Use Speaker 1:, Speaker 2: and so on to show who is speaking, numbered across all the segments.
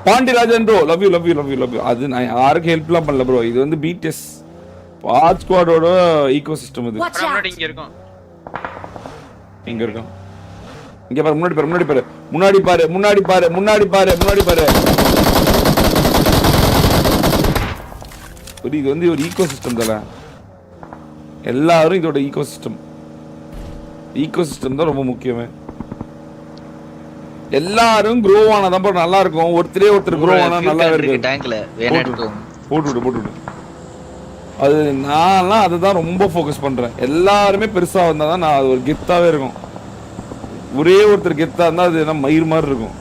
Speaker 1: Pandirajan bro love you love you love you love you. அது நான் யாருக்கும் ஹெல்ப்லாம் பண்ணல ப்ரோ. இது வந்து பிடிஎஸ் பாத் ஸ்குவாடோட ஈகோ சிஸ்டம். இது
Speaker 2: இங்க இருக்கும்.
Speaker 1: இங்க இருக்கும். இங்க பாரு, முன்னாடி பாரு, முன்னாடி பாரு, முன்னாடி பாரு, முன்னாடி பாரு, முன்னாடி பாரு, முன்னாடி பாரு. இது வந்து ஒரு ஈகோ சிஸ்டம் தானே. எல்லாரும் இதோட ஈகோ சிஸ்டம். ஈகோ சிஸ்டம் தான் ரொம்ப முக்கியமே. எல்லாரும் க்ரோ ஆனாதான் ப்ரோ நல்லா இருக்கும். ஒருத்தரே ஒருத்தர் க்ரோ ஆனா நல்லா இருக்கு.
Speaker 3: டேங்க்ல வேணா எடுத்து
Speaker 1: போட்டு அது நான்லாம் அதுதான் ரொம்ப ஃபோக்கஸ் பண்றேன். எல்லாருமே பெருசா வந்தாதான் நான் அது ஒரு கெத்தாவே இருக்கும். ஒரே ஒருத்தர் கெத்தா இருந்தா அது என்ன மயிர் மாதிரி இருக்கும்.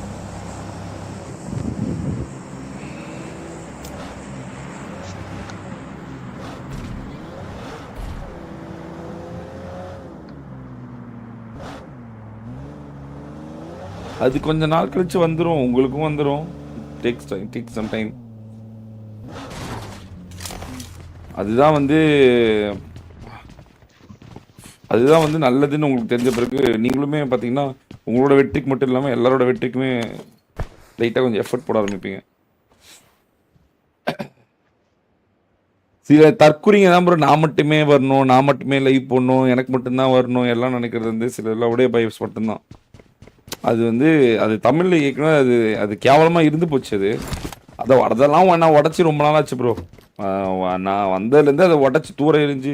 Speaker 1: அது கொஞ்ச நாள் கழிச்சு வந்துடும், உங்களுக்கும் வந்துடும். Take some time. அதுதான் வந்து நல்லதுன்னு உங்களுக்கு தெரிஞ்ச பிறகு நீங்களுமே பார்த்தீங்கன்னா உங்களோட வெற்றிக்கு மட்டும் இல்லாமல் எல்லாரோட வெற்றிக்குமே லைட்டாக கொஞ்சம் எஃபர்ட் போட ஆரம்பிப்பீங்க. சில தற்குறிங்க தான் ப்ரோ நான் மட்டுமே வரணும், நான் மட்டுமே லைவ் போடணும், எனக்கு மட்டும்தான் வரணும் எல்லாம் நினைக்கிறது வந்து சில எல்லாருடைய பைப்ஸ் மட்டும்தான். அது தமிழில் ஏற்கனவே அது கேவலமாக இருந்து போச்சு. அதெல்லாம் நான் உடச்சி ரொம்ப நாள் ஆச்சு ப்ரோ. நான் வந்ததுலேருந்து அதை உடச்சி தூர எரிஞ்சு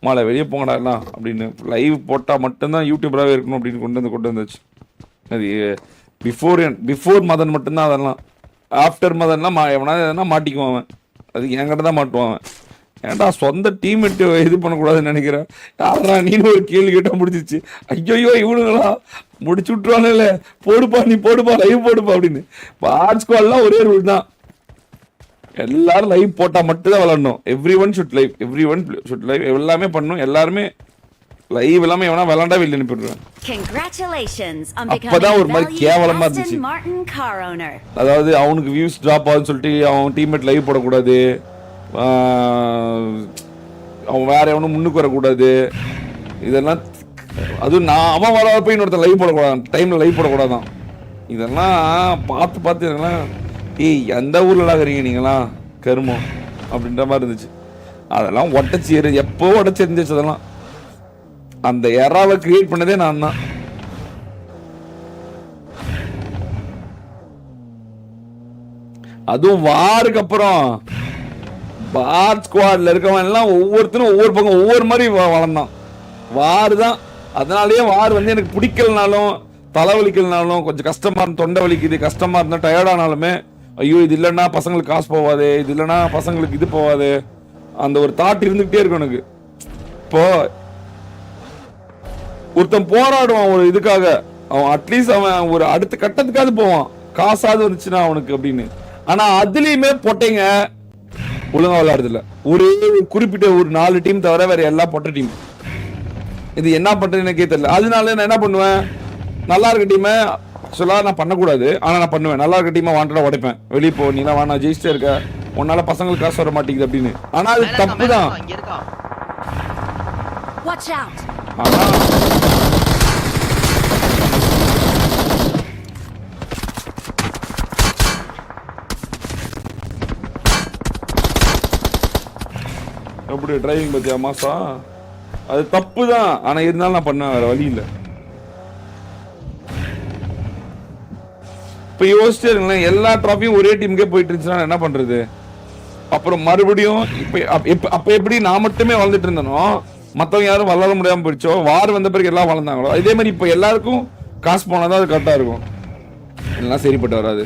Speaker 1: மாலை வெளியே போங்கடா எல்லாம் அப்படின்னு லைவ் போட்டால் மட்டும்தான் யூடியூபராகவே இருக்கணும் அப்படின்னு கொண்டு வந்துச்சு. அது பிஃபோர் மதன் மட்டும்தான் அதெல்லாம். ஆஃப்டர் மதன்லாம் எவனா மாட்டிக்குவான் அவன். அது என்கிட்ட தான் மாட்டுவான். ஏன்டா சொந்த டீம்மேட்டு இது பண்ணக்கூடாதுன்னு நினைக்கிறேன். யாரா நீனு ஒரு கேள்வி கேட்டால் முடிச்சிச்சு. ஐயோ இவனுங்களா முடிச்சு விட்டுருவானுல்ல, போடுப்பா நீ போடுப்பா லைவ் போடுப்பா அப்படின்னு. ஆர்ட் ஸ்குவாட்லாம் ஒரே ரூல் தான். எல்லாரும் லைவ் போட்டா மட்டும் தான் விளாடணும். எவ்ரி ஒன் ஷுட் லைவ் எல்லாமே பண்ணணும். எல்லாருமே லைவ் எல்லாமே எவனா விளாண்டா வெளியே அனுப்பிடுவேன். அப்பதான் ஒரு மாதிரி கேவலமா இருந்துச்சு. அதாவது அவனுக்கு வியூஸ் டிராப் ஆகுதுன்னு சொல்லிட்டு அவன் டீம்மேட் லைவ் போடக்கூடாது, அவன் வேற எவனும் முன்னுக்கு வரக்கூடாது. இதெல்லாம் அதுவும் நான் அவன் வர போய் இன்னொருத்தர் லைவ் போடக்கூடாது, டைம்ல லைவ் போடக்கூடாதான். இதெல்லாம் பார்த்து இதெல்லாம் எந்த ஊர்ல இருக்கிறீங்க நீங்களா கருமம் அப்படின்ற மாதிரி இருந்துச்சு. அதெல்லாம் எப்போ உடச்சி எரிஞ்சிச்சு. அதெல்லாம் அந்த எராவை கிரியேட் பண்ணதே நான் தான். அதுவும் வாருக்கு அப்புறம் பார் ஸ்குவாட்ல இருக்கவன் எல்லாம் ஒவ்வொருத்தரும் ஒவ்வொரு பக்கம் ஒவ்வொரு மாதிரி வளர்ந்தான். வார் தான். அதனாலயே வார் எனக்கு பிடிக்கலனாலும் தலைவலிக்கலனாலும் கொஞ்சம் கஷ்டமா இருந்தா, தொண்டை வலிக்குது கஷ்டமா இருந்தா, டயர்டானாலுமே ஐயோ இது இல்லைன்னா பசங்களுக்கு காசு போவாது, இது இல்லைன்னா பசங்களுக்கு இது போவாது, அந்த ஒரு தாட் இருந்துகிட்டே இருக்கும் எனக்கு. இப்போ ஒருத்தன் போராடுவான் ஒரு இதுக்காக, அவன் அட்லீஸ்ட் அவன் ஒரு அடுத்த கட்டத்துக்காவது போவான், காசாவது வந்துச்சுன்னா அவனுக்கு அப்படின்னு. ஆனா அதுலயுமே பொட்டைங்க ஒழுங்கா விளையாடுறது இல்ல. ஒரே குறிப்பிட்ட ஒரு 4 டீம் தவிர வேற எல்லாம் பொட்டை டீம். இது என்ன பண்றதுன்னு எனக்கே தெரியல. அதனால நான் என்ன பண்ணுவேன், நல்லா இருக்க டீமை சொல்ல நான் பண்ணக்கூடாது, ஆனா நான் பண்ணுவேன். நல்லா இருக்க டீமா வாண்டடா உடைப்பேன். வெளியே போ, நீ தான் நான் ஜெயிச்சிட்டே இருக்க, உன்னால பசங்களுக்கு காசு வர மாட்டேங்குது அப்படின்னு. ஆனா அது தப்பு தான். ஆனா எப்படி டிரைவிங் பத்தியா மாசா, அது தப்பு தான். ஆனா இருந்தாலும் நான் பண்ண வேற வழி இல்லை. இப்போ யோசிச்சே இருங்களேன், எல்லா ட்ராஃபியும் ஒரே டீமுக்கே போயிட்டு இருந்துச்சுன்னா என்ன பண்றது? அப்புறம் மறுபடியும் அப்ப எப்படி நான் மட்டுமே வளர்ந்துட்டு இருந்தனோ மற்றவங்க யாரும் வளர முடியாம போயிடுச்சோ, வார் வந்த பிறகு எல்லாம் வளர்ந்தாங்களோ, இதே மாதிரி இப்போ எல்லாருக்கும் காசு போனாதான் அது கரெக்டா இருக்கும். எல்லாம் சரிப்பட்டு வராது.